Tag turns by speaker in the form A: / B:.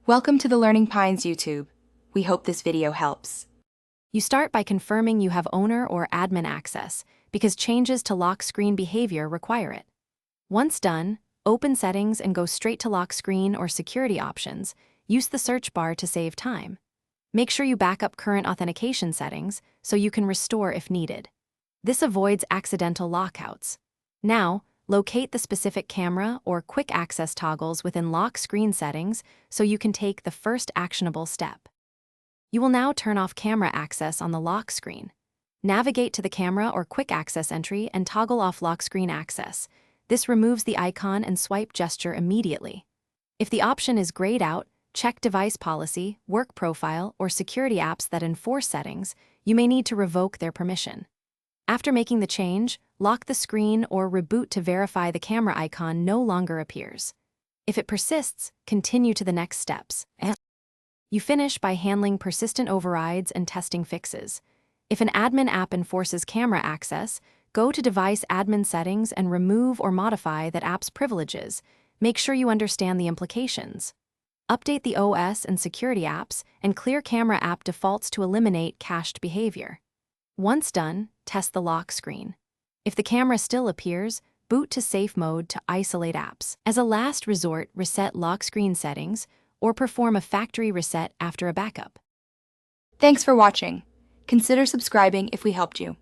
A: Welcome to the Learning Pines YouTube. We hope this video helps.
B: You start by confirming you have owner or admin access, because changes to lock screen behavior require it. Once done, open Settings and go straight to lock screen or security options. Use the search bar to save time. Make sure you back up current authentication settings so you can restore if needed. This avoids accidental lockouts. Now, locate the specific camera or quick access toggles within lock screen settings so you can take the first actionable step. You will now turn off camera access on the lock screen. Navigate to the camera or quick access entry and toggle off lock screen access. This removes the icon and swipe gesture immediately. If the option is grayed out, check device policy, work profile, or security apps that enforce settings. You may need to revoke their permission. After making the change, lock the screen or reboot to verify the camera icon no longer appears. If it persists, continue to the next steps. You finish by handling persistent overrides and testing fixes. If an admin app enforces camera access, go to device admin settings and remove or modify that app's privileges. Make sure you understand the implications. Update the OS and security apps and clear camera app defaults to eliminate cached behavior. Once done, test the lock screen. If the camera still appears, boot to safe mode to isolate apps. As a last resort, reset lock screen settings or perform a factory reset after a backup.
A: Thanks for watching. Consider subscribing if we helped you.